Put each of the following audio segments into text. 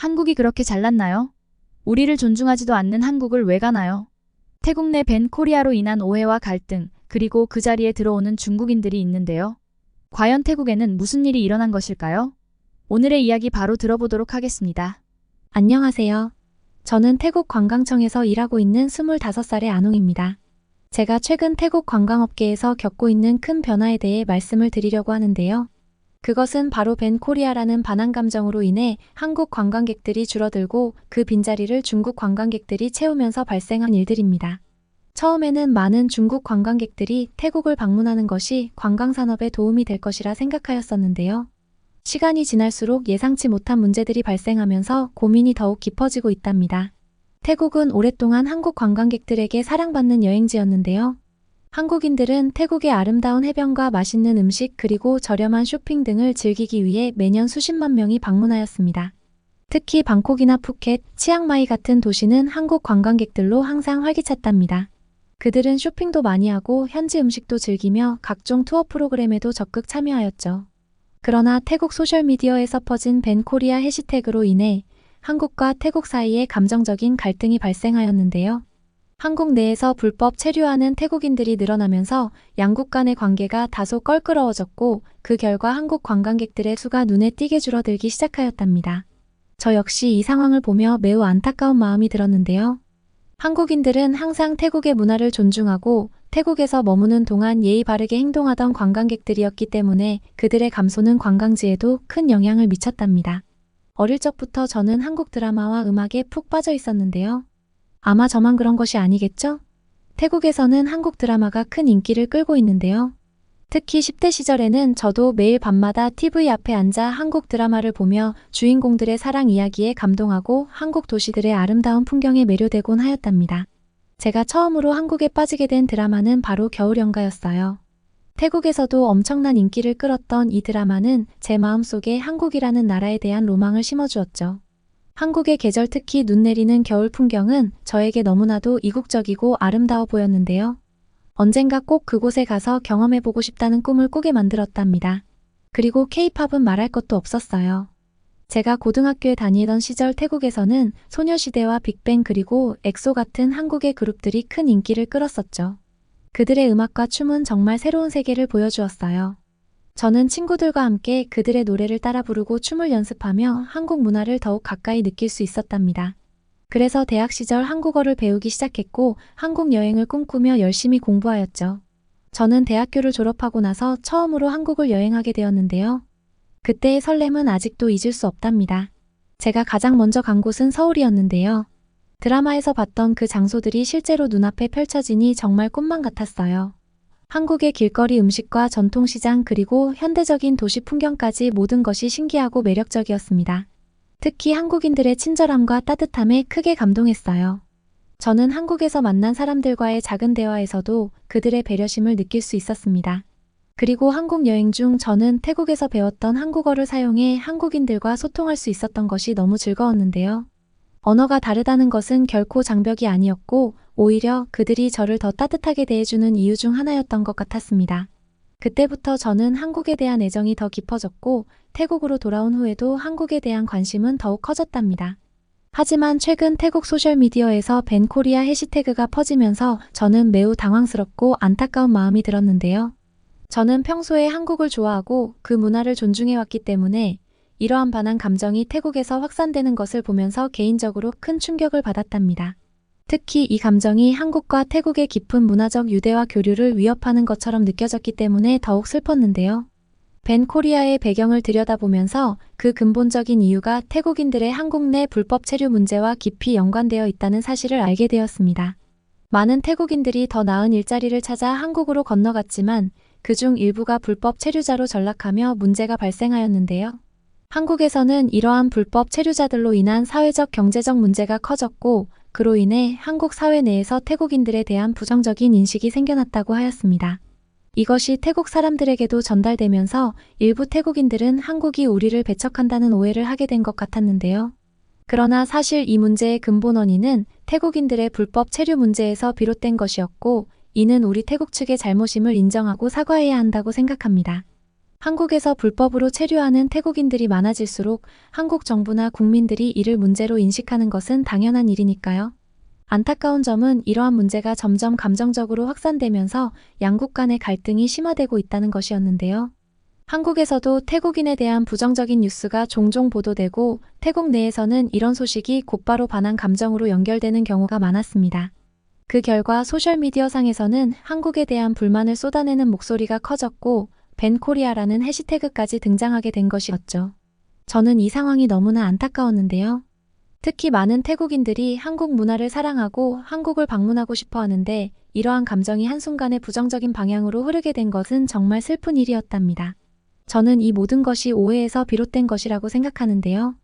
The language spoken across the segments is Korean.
한국이 그렇게 잘났나요? 우리를 존중하지도 않는 한국을 왜 가나요? 태국 내 벤 코리아로 인한 오해와 갈등, 그리고 그 자리에 들어오는 중국인들이 있는데요. 과연 태국에는 무슨 일이 일어난 것일까요? 오늘의 이야기 바로 들어보도록 하겠습니다. 안녕하세요. 저는 태국 관광청에서 일하고 있는 25살의 아농입니다. 제가 최근 태국 관광업계에서 겪고 있는 큰 변화에 대해 말씀을 드리려고 하는데요. 그것은 바로 벤 코리아라는 반한 감정으로 인해 한국 관광객들이 줄어들고 그 빈자리를 중국 관광객들이 채우면서 발생한 일들입니다. 처음에는 많은 중국 관광객들이 태국을 방문하는 것이 관광산업에 도움이 될 것이라 생각하였었는데요. 시간이 지날수록 예상치 못한 문제들이 발생하면서 고민이 더욱 깊어지고 있답니다. 태국은 오랫동안 한국 관광객들에게 사랑받는 여행지였는데요. 한국인들은 태국의 아름다운 해변과 맛있는 음식 그리고 저렴한 쇼핑 등을 즐기기 위해 매년 수십만 명이 방문하였습니다. 특히 방콕이나 푸켓, 치앙마이 같은 도시는 한국 관광객들로 항상 활기찼답니다. 그들은 쇼핑도 많이 하고 현지 음식도 즐기며 각종 투어 프로그램에도 적극 참여하였죠. 그러나 태국 소셜미디어에서 퍼진 벤 코리아 해시태그로 인해 한국과 태국 사이에 감정적인 갈등이 발생하였는데요. 한국 내에서 불법 체류하는 태국인들이 늘어나면서 양국 간의 관계가 다소 껄끄러워졌고 그 결과 한국 관광객들의 수가 눈에 띄게 줄어들기 시작하였답니다. 저 역시 이 상황을 보며 매우 안타까운 마음이 들었는데요. 한국인들은 항상 태국의 문화를 존중하고 태국에서 머무는 동안 예의 바르게 행동하던 관광객들이었기 때문에 그들의 감소는 관광지에도 큰 영향을 미쳤답니다. 어릴 적부터 저는 한국 드라마와 음악에 푹 빠져 있었는데요. 아마 저만 그런 것이 아니겠죠? 태국에서는 한국 드라마가 큰 인기를 끌고 있는데요. 특히 10대 시절에는 저도 매일 밤마다 TV 앞에 앉아 한국 드라마를 보며 주인공들의 사랑 이야기에 감동하고 한국 도시들의 아름다운 풍경에 매료되곤 하였답니다. 제가 처음으로 한국에 빠지게 된 드라마는 바로 겨울연가였어요. 태국에서도 엄청난 인기를 끌었던 이 드라마는 제 마음속에 한국이라는 나라에 대한 로망을 심어주었죠. 한국의 계절 특히 눈 내리는 겨울 풍경은 저에게 너무나도 이국적이고 아름다워 보였는데요. 언젠가 꼭 그곳에 가서 경험해보고 싶다는 꿈을 꾸게 만들었답니다. 그리고 K-팝은 말할 것도 없었어요. 제가 고등학교에 다니던 시절 태국에서는 소녀시대와 빅뱅 그리고 엑소 같은 한국의 그룹들이 큰 인기를 끌었었죠. 그들의 음악과 춤은 정말 새로운 세계를 보여주었어요. 저는 친구들과 함께 그들의 노래를 따라 부르고 춤을 연습하며 한국 문화를 더욱 가까이 느낄 수 있었답니다. 그래서 대학 시절 한국어를 배우기 시작했고 한국 여행을 꿈꾸며 열심히 공부하였죠. 저는 대학교를 졸업하고 나서 처음으로 한국을 여행하게 되었는데요. 그때의 설렘은 아직도 잊을 수 없답니다. 제가 가장 먼저 간 곳은 서울이었는데요. 드라마에서 봤던 그 장소들이 실제로 눈앞에 펼쳐지니 정말 꿈만 같았어요. 한국의 길거리 음식과 전통시장 그리고 현대적인 도시 풍경까지 모든 것이 신기하고 매력적이었습니다. 특히 한국인들의 친절함과 따뜻함에 크게 감동했어요. 저는 한국에서 만난 사람들과의 작은 대화에서도 그들의 배려심을 느낄 수 있었습니다. 그리고 한국 여행 중 저는 태국에서 배웠던 한국어를 사용해 한국인들과 소통할 수 있었던 것이 너무 즐거웠는데요. 언어가 다르다는 것은 결코 장벽이 아니었고 오히려 그들이 저를 더 따뜻하게 대해주는 이유 중 하나였던 것 같았습니다. 그때부터 저는 한국에 대한 애정이 더 깊어졌고 태국으로 돌아온 후에도 한국에 대한 관심은 더욱 커졌답니다. 하지만 최근 태국 소셜미디어에서 벤 코리아 해시태그가 퍼지면서 저는 매우 당황스럽고 안타까운 마음이 들었는데요. 저는 평소에 한국을 좋아하고 그 문화를 존중해왔기 때문에 이러한 반한 감정이 태국에서 확산되는 것을 보면서 개인적으로 큰 충격을 받았답니다. 특히 이 감정이 한국과 태국의 깊은 문화적 유대와 교류를 위협하는 것처럼 느껴졌기 때문에 더욱 슬펐는데요. 벤 코리아의 배경을 들여다보면서 그 근본적인 이유가 태국인들의 한국 내 불법 체류 문제와 깊이 연관되어 있다는 사실을 알게 되었습니다. 많은 태국인들이 더 나은 일자리를 찾아 한국으로 건너갔지만 그중 일부가 불법 체류자로 전락하며 문제가 발생하였는데요. 한국에서는 이러한 불법 체류자들로 인한 사회적 경제적 문제가 커졌고 그로 인해 한국 사회 내에서 태국인들에 대한 부정적인 인식이 생겨났다고 하였습니다. 이것이 태국 사람들에게도 전달되면서 일부 태국인들은 한국이 우리를 배척한다는 오해를 하게 된 것 같았는데요. 그러나 사실 이 문제의 근본 원인은 태국인들의 불법 체류 문제에서 비롯된 것이었고 이는 우리 태국 측의 잘못임을 인정하고 사과해야 한다고 생각합니다. 한국에서 불법으로 체류하는 태국인들이 많아질수록 한국 정부나 국민들이 이를 문제로 인식하는 것은 당연한 일이니까요. 안타까운 점은 이러한 문제가 점점 감정적으로 확산되면서 양국 간의 갈등이 심화되고 있다는 것이었는데요. 한국에서도 태국인에 대한 부정적인 뉴스가 종종 보도되고 태국 내에서는 이런 소식이 곧바로 반한 감정으로 연결되는 경우가 많았습니다. 그 결과 소셜미디어 상에서는 한국에 대한 불만을 쏟아내는 목소리가 커졌고 밴 코리아라는 해시태그까지 등장하게 된 것이었죠. 저는 이 상황이 너무나 안타까웠는데요. 특히 많은 태국인들이 한국 문화를 사랑하고 한국을 방문하고 싶어 하는데 이러한 감정이 한순간에 부정적인 방향으로 흐르게 된 것은 정말 슬픈 일이었답니다. 저는 이 모든 것이 오해에서 비롯된 것이라고 생각하는데요.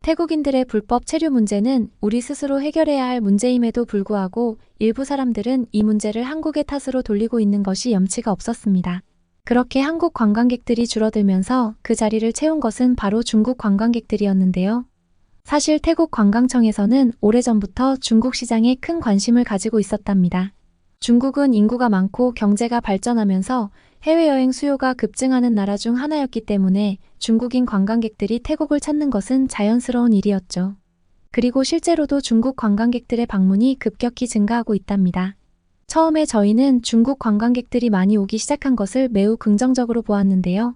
태국인들의 불법 체류 문제는 우리 스스로 해결해야 할 문제임에도 불구하고 일부 사람들은 이 문제를 한국의 탓으로 돌리고 있는 것이 염치가 없었습니다. 그렇게 한국 관광객들이 줄어들면서 그 자리를 채운 것은 바로 중국 관광객들이었는데요. 사실 태국 관광청에서는 오래전부터 중국 시장에 큰 관심을 가지고 있었답니다. 중국은 인구가 많고 경제가 발전하면서 해외여행 수요가 급증하는 나라 중 하나였기 때문에 중국인 관광객들이 태국을 찾는 것은 자연스러운 일이었죠. 그리고 실제로도 중국 관광객들의 방문이 급격히 증가하고 있답니다. 처음에 저희는 중국 관광객들이 많이 오기 시작한 것을 매우 긍정적으로 보았는데요.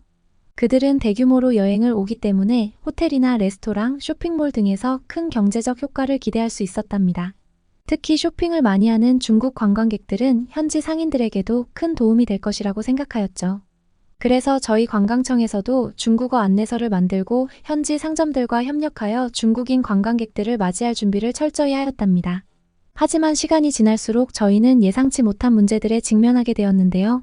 그들은 대규모로 여행을 오기 때문에 호텔이나 레스토랑, 쇼핑몰 등에서 큰 경제적 효과를 기대할 수 있었답니다. 특히 쇼핑을 많이 하는 중국 관광객들은 현지 상인들에게도 큰 도움이 될 것이라고 생각하였죠. 그래서 저희 관광청에서도 중국어 안내서를 만들고 현지 상점들과 협력하여 중국인 관광객들을 맞이할 준비를 철저히 하였답니다. 하지만 시간이 지날수록 저희는 예상치 못한 문제들에 직면하게 되었는데요.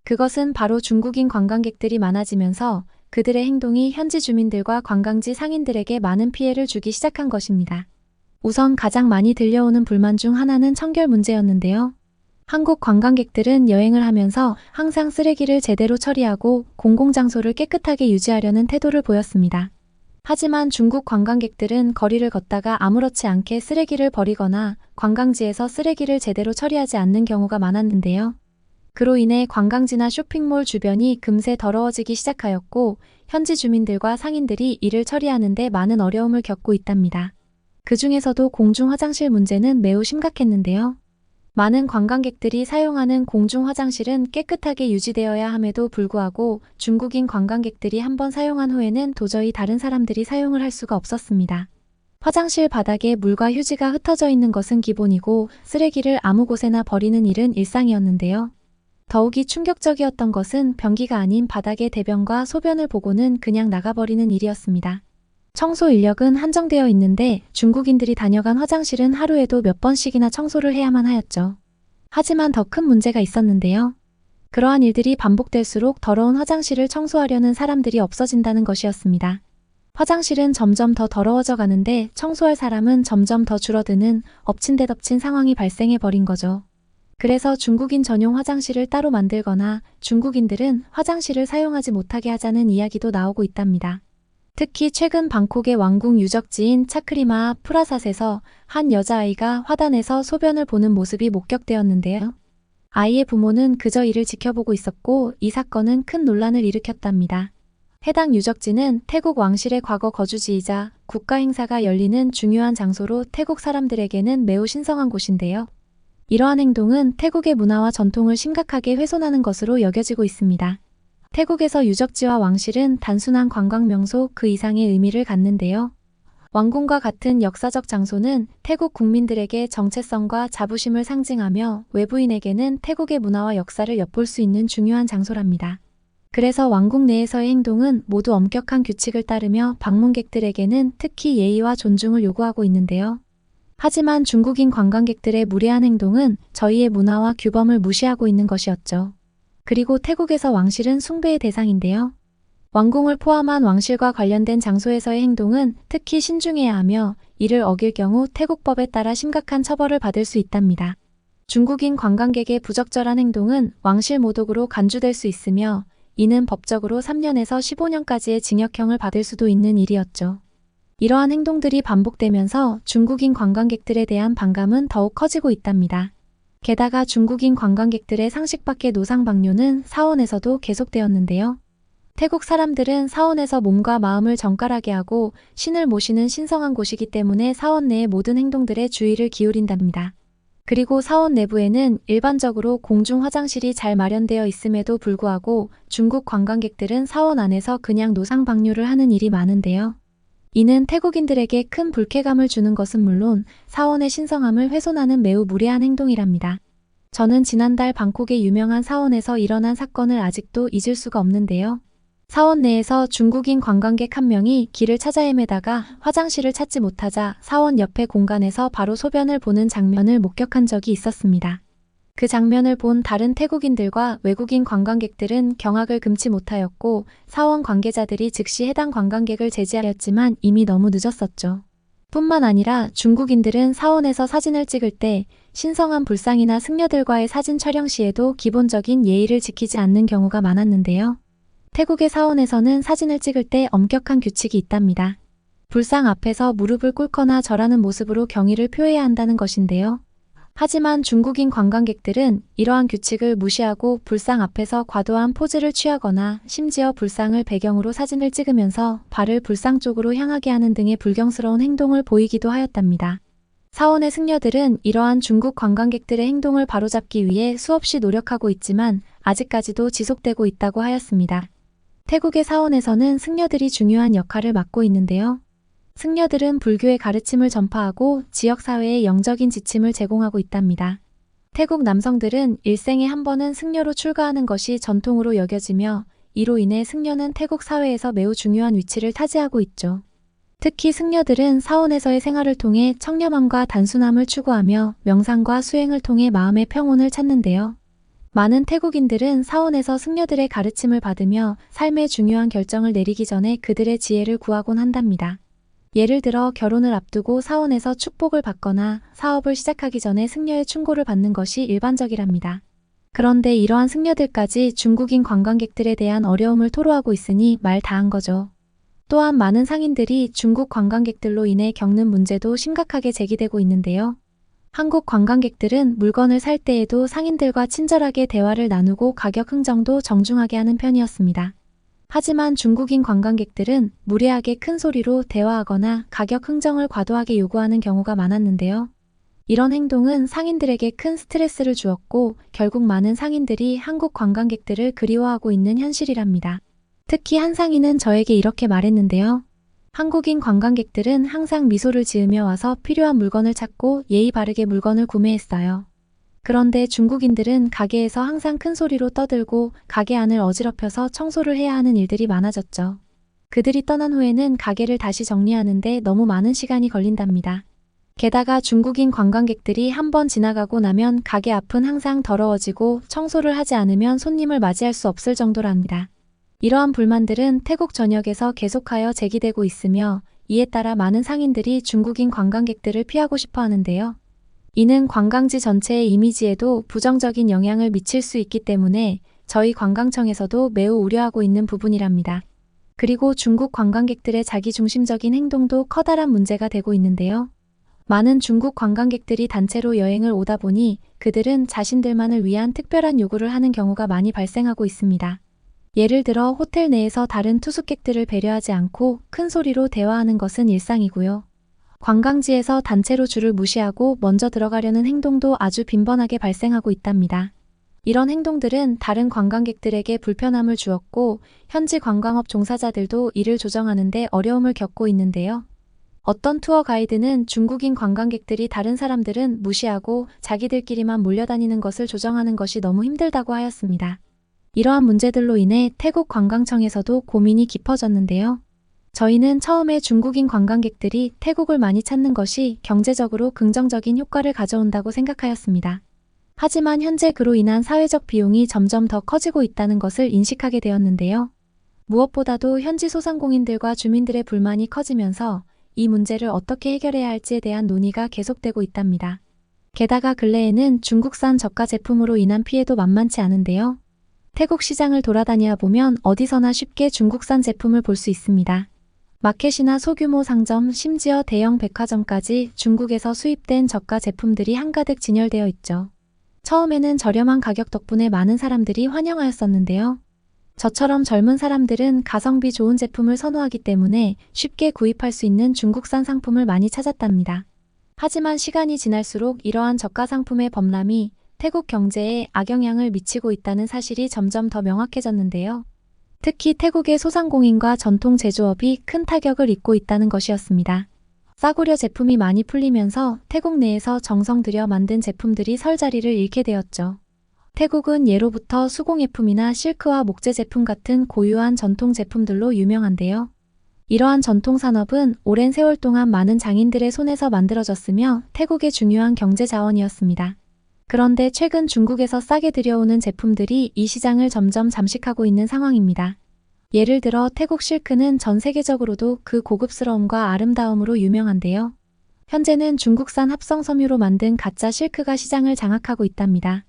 그것은 바로 중국인 관광객들이 많아지면서 그들의 행동이 현지 주민들과 관광지 상인들에게 많은 피해를 주기 시작한 것입니다. 우선 가장 많이 들려오는 불만 중 하나는 청결 문제였는데요. 한국 관광객들은 여행을 하면서 항상 쓰레기를 제대로 처리하고 공공장소를 깨끗하게 유지하려는 태도를 보였습니다. 하지만 중국 관광객들은 거리를 걷다가 아무렇지 않게 쓰레기를 버리거나 관광지에서 쓰레기를 제대로 처리하지 않는 경우가 많았는데요. 그로 인해 관광지나 쇼핑몰 주변이 금세 더러워지기 시작하였고 현지 주민들과 상인들이 이를 처리하는 데 많은 어려움을 겪고 있답니다. 그 중에서도 공중 화장실 문제는 매우 심각했는데요. 많은 관광객들이 사용하는 공중 화장실은 깨끗하게 유지되어야 함에도 불구하고 중국인 관광객들이 한번 사용한 후에는 도저히 다른 사람들이 사용을 할 수가 없었습니다. 화장실 바닥에 물과 휴지가 흩어져 있는 것은 기본이고 쓰레기를 아무 곳에나 버리는 일은 일상이었는데요. 더욱이 충격적이었던 것은 변기가 아닌 바닥에 대변과 소변을 보고는 그냥 나가버리는 일이었습니다. 청소 인력은 한정되어 있는데 중국인들이 다녀간 화장실은 하루에도 몇 번씩이나 청소를 해야만 하였죠. 하지만 더 큰 문제가 있었는데요. 그러한 일들이 반복될수록 더러운 화장실을 청소하려는 사람들이 없어진다는 것이었습니다. 화장실은 점점 더 더러워져 가는데 청소할 사람은 점점 더 줄어드는 엎친 데 덮친 상황이 발생해 버린 거죠. 그래서 중국인 전용 화장실을 따로 만들거나 중국인들은 화장실을 사용하지 못하게 하자는 이야기도 나오고 있답니다. 특히 최근 방콕의 왕궁 유적지인 차크리마 프라삿에서 한 여자아이가 화단에서 소변을 보는 모습이 목격되었는데요. 아이의 부모는 그저 이를 지켜보고 있었고 이 사건은 큰 논란을 일으켰답니다. 해당 유적지는 태국 왕실의 과거 거주지이자 국가 행사가 열리는 중요한 장소로 태국 사람들에게는 매우 신성한 곳인데요. 이러한 행동은 태국의 문화와 전통을 심각하게 훼손하는 것으로 여겨지고 있습니다. 태국에서 유적지와 왕실은 단순한 관광 명소 그 이상의 의미를 갖는데요. 왕궁과 같은 역사적 장소는 태국 국민들에게 정체성과 자부심을 상징하며 외부인에게는 태국의 문화와 역사를 엿볼 수 있는 중요한 장소랍니다. 그래서 왕궁 내에서의 행동은 모두 엄격한 규칙을 따르며 방문객들에게는 특히 예의와 존중을 요구하고 있는데요. 하지만 중국인 관광객들의 무례한 행동은 저희의 문화와 규범을 무시하고 있는 것이었죠. 그리고 태국에서 왕실은 숭배의 대상인데요. 왕궁을 포함한 왕실과 관련된 장소에서의 행동은 특히 신중해야 하며 이를 어길 경우 태국법에 따라 심각한 처벌을 받을 수 있답니다. 중국인 관광객의 부적절한 행동은 왕실 모독으로 간주될 수 있으며 이는 법적으로 3년에서 15년까지의 징역형을 받을 수도 있는 일이었죠. 이러한 행동들이 반복되면서 중국인 관광객들에 대한 반감은 더욱 커지고 있답니다. 게다가 중국인 관광객들의 상식 밖의 노상 방뇨는 사원에서도 계속되었는데요. 태국 사람들은 사원에서 몸과 마음을 정갈하게 하고 신을 모시는 신성한 곳이기 때문에 사원 내의 모든 행동들에 주의를 기울인답니다. 그리고 사원 내부에는 일반적으로 공중 화장실이 잘 마련되어 있음에도 불구하고 중국 관광객들은 사원 안에서 그냥 노상 방류를 하는 일이 많은데요. 이는 태국인들에게 큰 불쾌감을 주는 것은 물론 사원의 신성함을 훼손하는 매우 무례한 행동이랍니다. 저는 지난달 방콕의 유명한 사원에서 일어난 사건을 아직도 잊을 수가 없는데요. 사원 내에서 중국인 관광객 한 명이 길을 찾아 헤매다가 화장실을 찾지 못하자 사원 옆의 공간에서 바로 소변을 보는 장면을 목격한 적이 있었습니다. 그 장면을 본 다른 태국인들과 외국인 관광객들은 경악을 금치 못하였고 사원 관계자들이 즉시 해당 관광객을 제지하였지만 이미 너무 늦었었죠. 뿐만 아니라 중국인들은 사원에서 사진을 찍을 때 신성한 불상이나 승려들과의 사진 촬영 시에도 기본적인 예의를 지키지 않는 경우가 많았는데요. 태국의 사원에서는 사진을 찍을 때 엄격한 규칙이 있답니다. 불상 앞에서 무릎을 꿇거나 절하는 모습으로 경의를 표해야 한다는 것인데요. 하지만 중국인 관광객들은 이러한 규칙을 무시하고 불상 앞에서 과도한 포즈를 취하거나 심지어 불상을 배경으로 사진을 찍으면서 발을 불상 쪽으로 향하게 하는 등의 불경스러운 행동을 보이기도 하였답니다. 사원의 승려들은 이러한 중국 관광객들의 행동을 바로잡기 위해 수없이 노력하고 있지만 아직까지도 지속되고 있다고 하였습니다. 태국의 사원에서는 승려들이 중요한 역할을 맡고 있는데요. 승려들은 불교의 가르침을 전파하고 지역사회에 영적인 지침을 제공하고 있답니다. 태국 남성들은 일생에 한 번은 승려로 출가하는 것이 전통으로 여겨지며 이로 인해 승려는 태국 사회에서 매우 중요한 위치를 차지하고 있죠. 특히 승려들은 사원에서의 생활을 통해 청렴함과 단순함을 추구하며 명상과 수행을 통해 마음의 평온을 찾는데요. 많은 태국인들은 사원에서 승려들의 가르침을 받으며 삶의 중요한 결정을 내리기 전에 그들의 지혜를 구하곤 한답니다. 예를 들어 결혼을 앞두고 사원에서 축복을 받거나 사업을 시작하기 전에 승려의 충고를 받는 것이 일반적이랍니다. 그런데 이러한 승려들까지 중국인 관광객들에 대한 어려움을 토로하고 있으니 말 다한 거죠. 또한 많은 상인들이 중국 관광객들로 인해 겪는 문제도 심각하게 제기되고 있는데요. 한국 관광객들은 물건을 살 때에도 상인들과 친절하게 대화를 나누고 가격 흥정도 정중하게 하는 편이었습니다. 하지만 중국인 관광객들은 무례하게 큰 소리로 대화하거나 가격 흥정을 과도하게 요구하는 경우가 많았는데요. 이런 행동은 상인들에게 큰 스트레스를 주었고 결국 많은 상인들이 한국 관광객들을 그리워하고 있는 현실이랍니다. 특히 한 상인은 저에게 이렇게 말했는데요. 한국인 관광객들은 항상 미소를 지으며 와서 필요한 물건을 찾고 예의 바르게 물건을 구매했어요. 그런데 중국인들은 가게에서 항상 큰 소리로 떠들고 가게 안을 어지럽혀서 청소를 해야 하는 일들이 많아졌죠. 그들이 떠난 후에는 가게를 다시 정리하는데 너무 많은 시간이 걸린답니다. 게다가 중국인 관광객들이 한번 지나가고 나면 가게 앞은 항상 더러워지고 청소를 하지 않으면 손님을 맞이할 수 없을 정도랍니다. 이러한 불만들은 태국 전역에서 계속하여 제기되고 있으며 이에 따라 많은 상인들이 중국인 관광객들을 피하고 싶어 하는데요. 이는 관광지 전체의 이미지에도 부정적인 영향을 미칠 수 있기 때문에 저희 관광청에서도 매우 우려하고 있는 부분이랍니다. 그리고 중국 관광객들의 자기중심적인 행동도 커다란 문제가 되고 있는데요. 많은 중국 관광객들이 단체로 여행을 오다 보니 그들은 자신들만을 위한 특별한 요구를 하는 경우가 많이 발생하고 있습니다. 예를 들어 호텔 내에서 다른 투숙객들을 배려하지 않고 큰 소리로 대화하는 것은 일상이고요. 관광지에서 단체로 줄을 무시하고 먼저 들어가려는 행동도 아주 빈번하게 발생하고 있답니다. 이런 행동들은 다른 관광객들에게 불편함을 주었고 현지 관광업 종사자들도 이를 조정하는 데 어려움을 겪고 있는데요. 어떤 투어 가이드는 중국인 관광객들이 다른 사람들은 무시하고 자기들끼리만 몰려다니는 것을 조정하는 것이 너무 힘들다고 하였습니다. 이러한 문제들로 인해 태국 관광청에서도 고민이 깊어졌는데요. 저희는 처음에 중국인 관광객들이 태국을 많이 찾는 것이 경제적으로 긍정적인 효과를 가져온다고 생각하였습니다. 하지만 현재 그로 인한 사회적 비용이 점점 더 커지고 있다는 것을 인식하게 되었는데요. 무엇보다도 현지 소상공인들과 주민들의 불만이 커지면서 이 문제를 어떻게 해결해야 할지에 대한 논의가 계속되고 있답니다. 게다가 근래에는 중국산 저가 제품으로 인한 피해도 만만치 않은데요. 태국 시장을 돌아다녀 보면 어디서나 쉽게 중국산 제품을 볼 수 있습니다. 마켓이나 소규모 상점, 심지어 대형 백화점까지 중국에서 수입된 저가 제품들이 한가득 진열되어 있죠. 처음에는 저렴한 가격 덕분에 많은 사람들이 환영하였었는데요. 저처럼 젊은 사람들은 가성비 좋은 제품을 선호하기 때문에 쉽게 구입할 수 있는 중국산 상품을 많이 찾았답니다. 하지만 시간이 지날수록 이러한 저가 상품의 범람이 태국 경제에 악영향을 미치고 있다는 사실이 점점 더 명확해졌는데요. 특히 태국의 소상공인과 전통 제조업이 큰 타격을 입고 있다는 것이었습니다. 싸구려 제품이 많이 풀리면서 태국 내에서 정성 들여 만든 제품들이 설 자리를 잃게 되었죠. 태국은 예로부터 수공예품이나 실크와 목재 제품 같은 고유한 전통 제품들로 유명한데요. 이러한 전통 산업은 오랜 세월 동안 많은 장인들의 손에서 만들어졌으며 태국의 중요한 경제 자원이었습니다. 그런데 최근 중국에서 싸게 들여오는 제품들이 이 시장을 점점 잠식하고 있는 상황입니다. 예를 들어 태국 실크는 전 세계적으로도 그 고급스러움과 아름다움으로 유명한데요. 현재는 중국산 합성 섬유로 만든 가짜 실크가 시장을 장악하고 있답니다.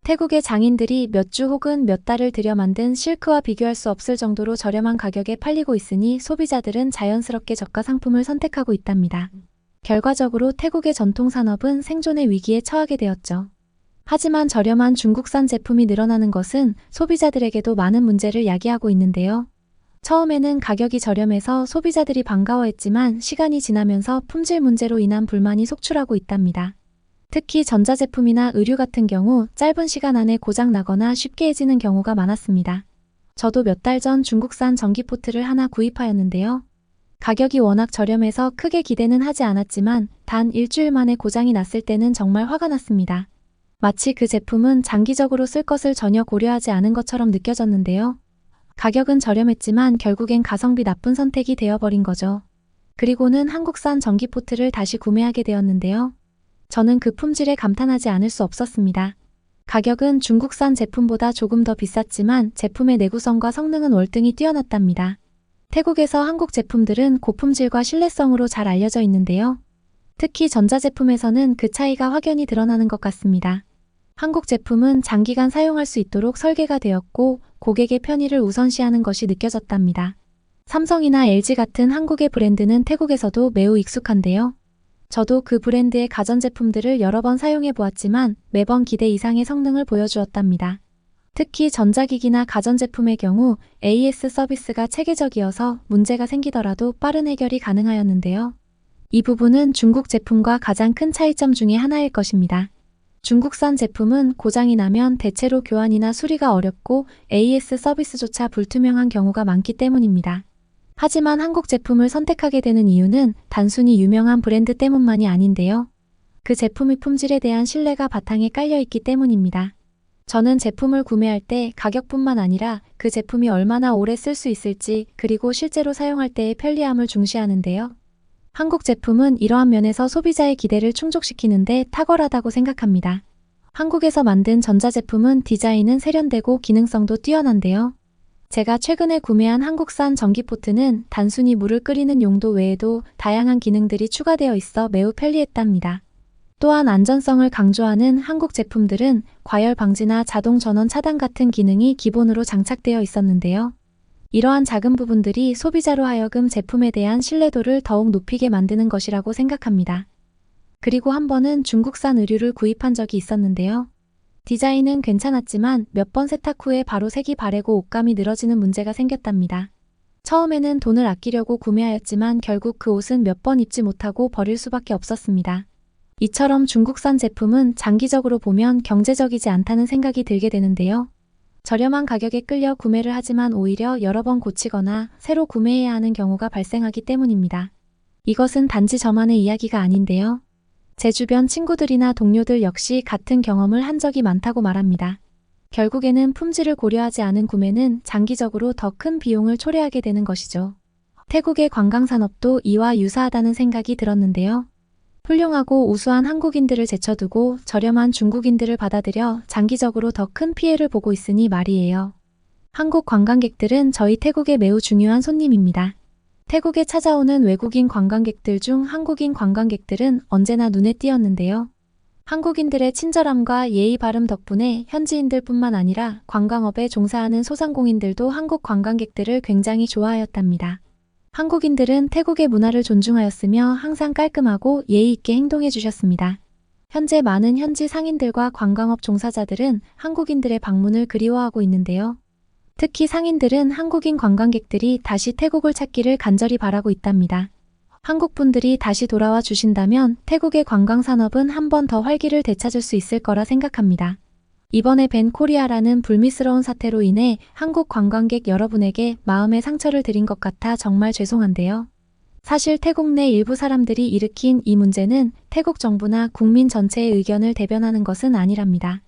태국의 장인들이 몇 주 혹은 몇 달을 들여 만든 실크와 비교할 수 없을 정도로 저렴한 가격에 팔리고 있으니 소비자들은 자연스럽게 저가 상품을 선택하고 있답니다. 결과적으로 태국의 전통 산업은 생존의 위기에 처하게 되었죠. 하지만 저렴한 중국산 제품이 늘어나는 것은 소비자들에게도 많은 문제를 야기하고 있는데요. 처음에는 가격이 저렴해서 소비자들이 반가워했지만 시간이 지나면서 품질 문제로 인한 불만이 속출하고 있답니다. 특히 전자제품이나 의류 같은 경우 짧은 시간 안에 고장 나거나 쉽게 해지는 경우가 많았습니다. 저도 몇 달 전 중국산 전기포트를 하나 구입하였는데요. 가격이 워낙 저렴해서 크게 기대는 하지 않았지만 단 일주일 만에 고장이 났을 때는 정말 화가 났습니다. 마치 그 제품은 장기적으로 쓸 것을 전혀 고려하지 않은 것처럼 느껴졌는데요. 가격은 저렴했지만 결국엔 가성비 나쁜 선택이 되어버린 거죠. 그리고는 한국산 전기포트를 다시 구매하게 되었는데요. 저는 그 품질에 감탄하지 않을 수 없었습니다. 가격은 중국산 제품보다 조금 더 비쌌지만 제품의 내구성과 성능은 월등히 뛰어났답니다. 태국에서 한국 제품들은 고품질과 신뢰성으로 잘 알려져 있는데요. 특히 전자제품에서는 그 차이가 확연히 드러나는 것 같습니다. 한국 제품은 장기간 사용할 수 있도록 설계가 되었고 고객의 편의를 우선시하는 것이 느껴졌답니다. 삼성이나 LG 같은 한국의 브랜드는 태국에서도 매우 익숙한데요. 저도 그 브랜드의 가전제품들을 여러 번 사용해 보았지만 매번 기대 이상의 성능을 보여주었답니다. 특히 전자기기나 가전제품의 경우 AS 서비스가 체계적이어서 문제가 생기더라도 빠른 해결이 가능하였는데요. 이 부분은 중국 제품과 가장 큰 차이점 중에 하나일 것입니다. 중국산 제품은 고장이 나면 대체로 교환이나 수리가 어렵고 AS 서비스조차 불투명한 경우가 많기 때문입니다. 하지만 한국 제품을 선택하게 되는 이유는 단순히 유명한 브랜드 때문만이 아닌데요. 그 제품의 품질에 대한 신뢰가 바탕에 깔려 있기 때문입니다. 저는 제품을 구매할 때 가격뿐만 아니라 그 제품이 얼마나 오래 쓸 수 있을지 그리고 실제로 사용할 때의 편리함을 중시하는데요. 한국 제품은 이러한 면에서 소비자의 기대를 충족시키는데 탁월하다고 생각합니다. 한국에서 만든 전자제품은 디자인은 세련되고 기능성도 뛰어난데요. 제가 최근에 구매한 한국산 전기포트는 단순히 물을 끓이는 용도 외에도 다양한 기능들이 추가되어 있어 매우 편리했답니다. 또한 안전성을 강조하는 한국 제품들은 과열 방지나 자동 전원 차단 같은 기능이 기본으로 장착되어 있었는데요. 이러한 작은 부분들이 소비자로 하여금 제품에 대한 신뢰도를 더욱 높이게 만드는 것이라고 생각합니다. 그리고 한 번은 중국산 의류를 구입한 적이 있었는데요. 디자인은 괜찮았지만 몇 번 세탁 후에 바로 색이 바래고 옷감이 늘어지는 문제가 생겼답니다. 처음에는 돈을 아끼려고 구매하였지만 결국 그 옷은 몇 번 입지 못하고 버릴 수밖에 없었습니다. 이처럼 중국산 제품은 장기적으로 보면 경제적이지 않다는 생각이 들게 되는데요. 저렴한 가격에 끌려 구매를 하지만 오히려 여러 번 고치거나 새로 구매해야 하는 경우가 발생하기 때문입니다. 이것은 단지 저만의 이야기가 아닌데요. 제 주변 친구들이나 동료들 역시 같은 경험을 한 적이 많다고 말합니다. 결국에는 품질을 고려하지 않은 구매는 장기적으로 더 큰 비용을 초래하게 되는 것이죠. 태국의 관광산업도 이와 유사하다는 생각이 들었는데요. 훌륭하고 우수한 한국인들을 제쳐두고 저렴한 중국인들을 받아들여 장기적으로 더 큰 피해를 보고 있으니 말이에요. 한국 관광객들은 저희 태국의 매우 중요한 손님입니다. 태국에 찾아오는 외국인 관광객들 중 한국인 관광객들은 언제나 눈에 띄었는데요. 한국인들의 친절함과 예의 바름 덕분에 현지인들뿐만 아니라 관광업에 종사하는 소상공인들도 한국 관광객들을 굉장히 좋아하였답니다. 한국인들은 태국의 문화를 존중하였으며 항상 깔끔하고 예의 있게 행동해 주셨습니다. 현재 많은 현지 상인들과 관광업 종사자들은 한국인들의 방문을 그리워하고 있는데요. 특히 상인들은 한국인 관광객들이 다시 태국을 찾기를 간절히 바라고 있답니다. 한국 분들이 다시 돌아와 주신다면 태국의 관광 산업은 한 번 더 활기를 되찾을 수 있을 거라 생각합니다. 이번에 벤 코리아라는 불미스러운 사태로 인해 한국 관광객 여러분에게 마음의 상처를 드린 것 같아 정말 죄송한데요. 사실 태국 내 일부 사람들이 일으킨 이 문제는 태국 정부나 국민 전체의 의견을 대변하는 것은 아니랍니다.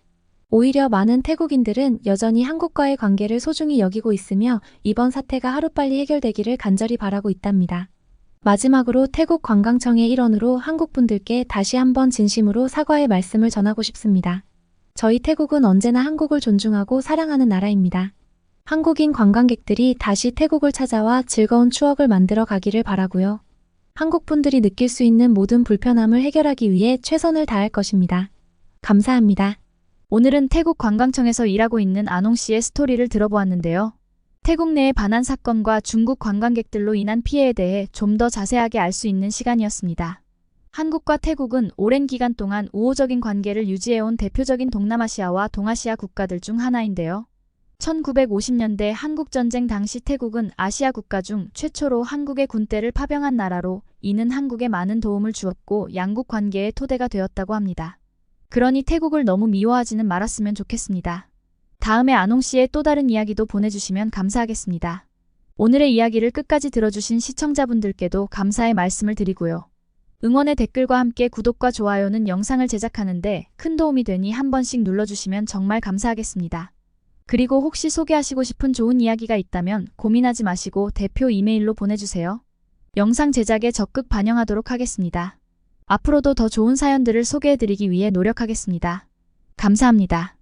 오히려 많은 태국인들은 여전히 한국과의 관계를 소중히 여기고 있으며 이번 사태가 하루빨리 해결되기를 간절히 바라고 있답니다. 마지막으로 태국 관광청의 일원으로 한국 분들께 다시 한번 진심으로 사과의 말씀을 전하고 싶습니다. 저희 태국은 언제나 한국을 존중하고 사랑하는 나라입니다. 한국인 관광객들이 다시 태국을 찾아와 즐거운 추억을 만들어 가기를 바라고요. 한국 분들이 느낄 수 있는 모든 불편함을 해결하기 위해 최선을 다할 것입니다. 감사합니다. 오늘은 태국 관광청에서 일하고 있는 아농 씨의 스토리를 들어보았는데요. 태국 내의 반환 사건과 중국 관광객들로 인한 피해에 대해 좀 더 자세하게 알 수 있는 시간이었습니다. 한국과 태국은 오랜 기간 동안 우호적인 관계를 유지해온 대표적인 동남아시아와 동아시아 국가들 중 하나인데요. 1950년대 한국전쟁 당시 태국은 아시아 국가 중 최초로 한국의 군대를 파병한 나라로 이는 한국에 많은 도움을 주었고 양국 관계의 토대가 되었다고 합니다. 그러니 태국을 너무 미워하지는 말았으면 좋겠습니다. 다음에 아농 씨의 또 다른 이야기도 보내주시면 감사하겠습니다. 오늘의 이야기를 끝까지 들어주신 시청자분들께도 감사의 말씀을 드리고요. 응원의 댓글과 함께 구독과 좋아요는 영상을 제작하는데 큰 도움이 되니 한 번씩 눌러주시면 정말 감사하겠습니다. 그리고 혹시 소개하시고 싶은 좋은 이야기가 있다면 고민하지 마시고 대표 이메일로 보내주세요. 영상 제작에 적극 반영하도록 하겠습니다. 앞으로도 더 좋은 사연들을 소개해드리기 위해 노력하겠습니다. 감사합니다.